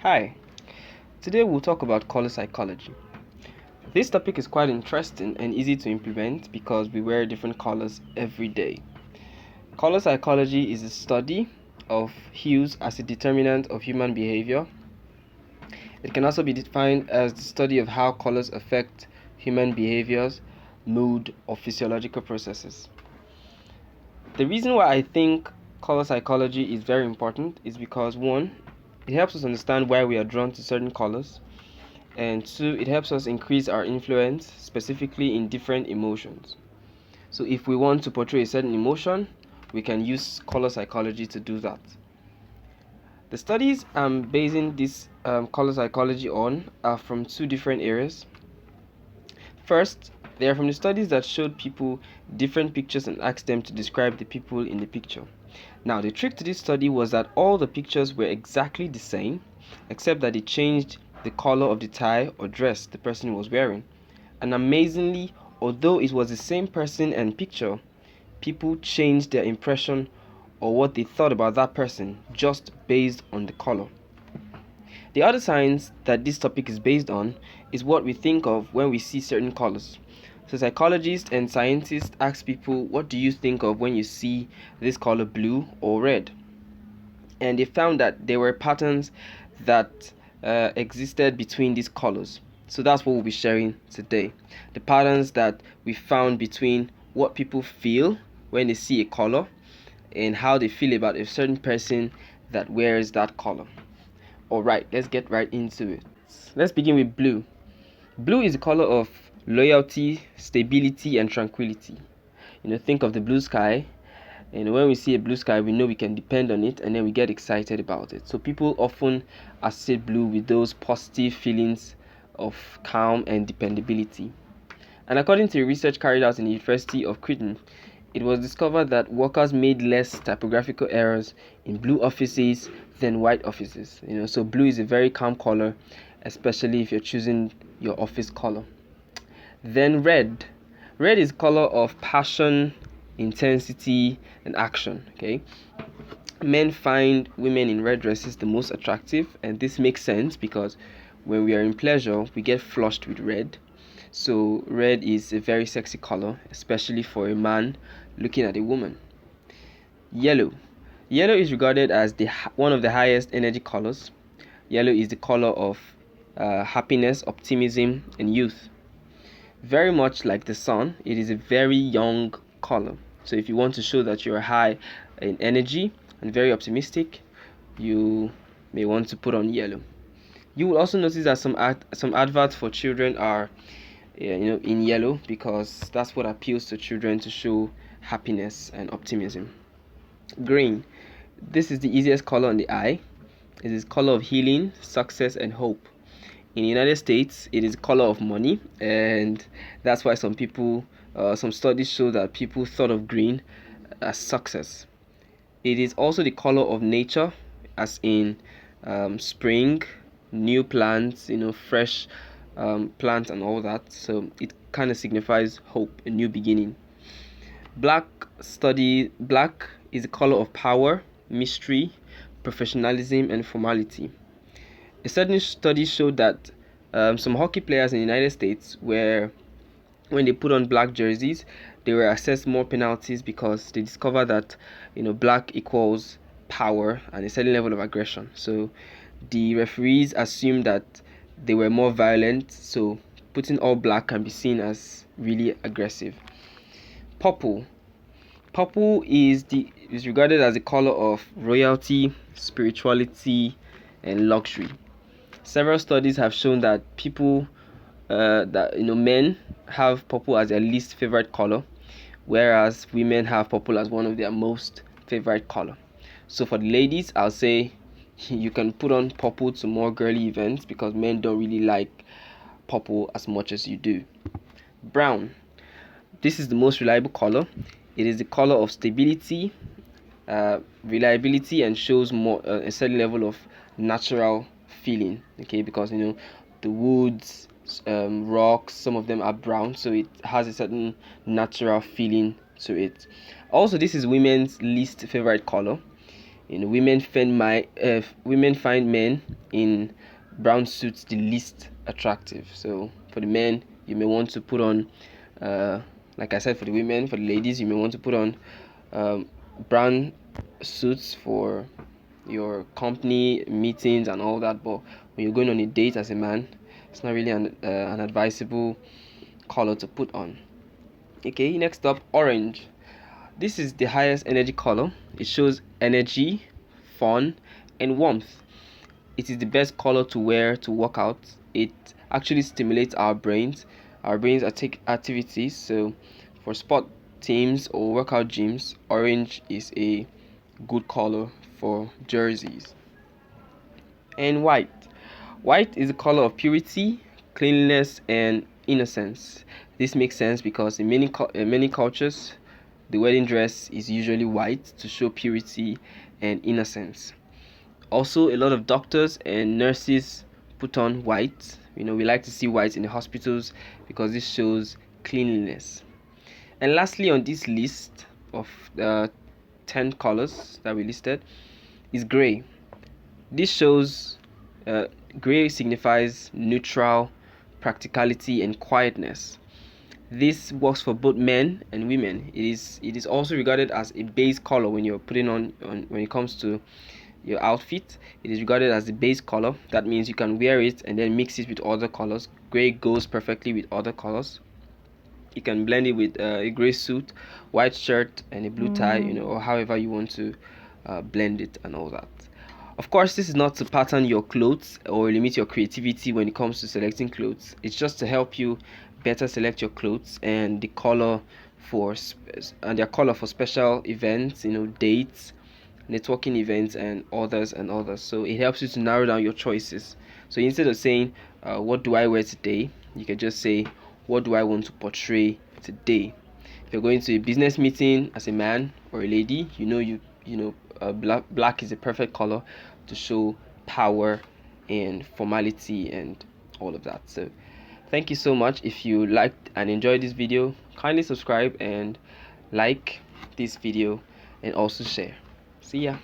Hi, today we'll talk about color psychology. This topic is quite interesting and easy to implement because we wear different colors every day. Color psychology is the study of hues as a determinant of human behavior. It can also be defined as the study of how colors affect human behaviors, mood, or physiological processes. The reason why I think color psychology is very important is because one, it helps us understand why we are drawn to certain colors. And two, it helps us increase our influence specifically in different emotions. So if we want to portray a certain emotion, we can use color psychology to do that. The studies I'm basing this color psychology on are from two different areas. First, they are from the studies that showed people different pictures and asked them to describe the people in the picture. Now, the trick to this study was that all the pictures were exactly the same, except that they changed the color of the tie or dress the person was wearing. And amazingly, although it was the same person and picture, people changed their impression or what they thought about that person just based on the color. The other science that this topic is based on is what we think of when we see certain colors. So psychologists and scientists ask people, what do you think of when you see this color blue or red? And they found that there were patterns that existed between these colors. So that's what we'll be sharing today. The patterns that we found between what people feel when they see a color and how they feel about a certain person that wears that color. Alright, let's get right into it. Let's begin with blue. Blue is the color of loyalty, stability, and tranquility. Think of the blue sky. When we see a blue sky, we know we can depend on it and then we get excited about it. So people often associate blue with those positive feelings of calm and dependability. And according to research carried out in the University of Croydon, it was discovered that workers made less typographical errors in blue offices than white offices. So blue is a very calm color, especially if you're choosing your office color. Then red. Red is color of passion, intensity, and action. Okay. Men find women in red dresses the most attractive, and this makes sense because when we are in pleasure, we get flushed with red. So red is a very sexy color, especially for a man looking at a woman. Yellow. Yellow is regarded as one of the highest energy colors. Yellow is the color of happiness, optimism, and youth. Very much like the sun, it is a very young color. So if you want to show that you're high in energy and very optimistic, you may want to put on yellow. You will also notice that some adverts for children are in yellow because that's what appeals to children to show happiness and optimism. Green. This is the easiest color on the eye. It is color of healing, success, and hope. In the United States, it is the color of money, and that's why some studies show that people thought of green as success. It is also the color of nature, as in spring, new plants, fresh plants and all that. So it kind of signifies hope, a new beginning. Black is the color of power, mystery, professionalism, and formality. A certain study showed that some hockey players in the United States when they put on black jerseys, they were assessed more penalties because they discovered that black equals power and a certain level of aggression. So the referees assumed that they were more violent, so putting all black can be seen as really aggressive. Purple is regarded as the color of royalty, spirituality, and luxury. Several studies have shown that men have purple as their least favorite color, whereas women have purple as one of their most favorite color. So for the ladies, I'll say you can put on purple to more girly events because men don't really like purple as much as you do. Brown. This is the most reliable color. It is the color of stability, reliability, and shows more a certain level of natural feeling. Okay, because the woods, rocks, some of them are brown, so it has a certain natural feeling to it. Also, this is women's least favorite color. women find men in brown suits the least attractive. So for the men, you may want to put on, like I said, for the women, for the ladies, you may want to put on brown suits for your company meetings and all that. But when you're going on a date as a man, it's not really an advisable color to put on. Okay, next up, orange. This is the highest energy color. It shows energy, fun, and warmth. It is the best color to wear to work out. It actually stimulates our brains. Our brains are take activities. So for sport teams or workout gyms, orange is a good color for jerseys. And white. White is the color of purity, cleanliness, and innocence. This makes sense because in many cultures, the wedding dress is usually white to show purity and innocence. Also, a lot of doctors and nurses put on white. We like to see white in the hospitals because this shows cleanliness. And lastly, on this list of 10 colors that we listed is gray. This shows uh, gray signifies neutral, practicality, and quietness. This works for both men and women. It is also regarded as a base color when you're putting on when it comes to your outfit. It is regarded as the base color. That means you can wear it and then mix it with other colors. Gray goes perfectly with other colors. You can blend it with a gray suit, white shirt, and a blue tie, or however you want to blend it and all that. Of course, this is not to pattern your clothes or limit your creativity when it comes to selecting clothes. It's just to help you better select your clothes and the color and their color for special events, dates, networking events, and others. So it helps you to narrow down your choices. So instead of saying, "What do I wear today?" you can just say, "What do I want to portray today?" If you're going to a business meeting as a man or a lady, black is a perfect color to show power and formality and all of that. So thank you so much. If you liked and enjoyed this video, kindly subscribe and like this video and also share. See ya.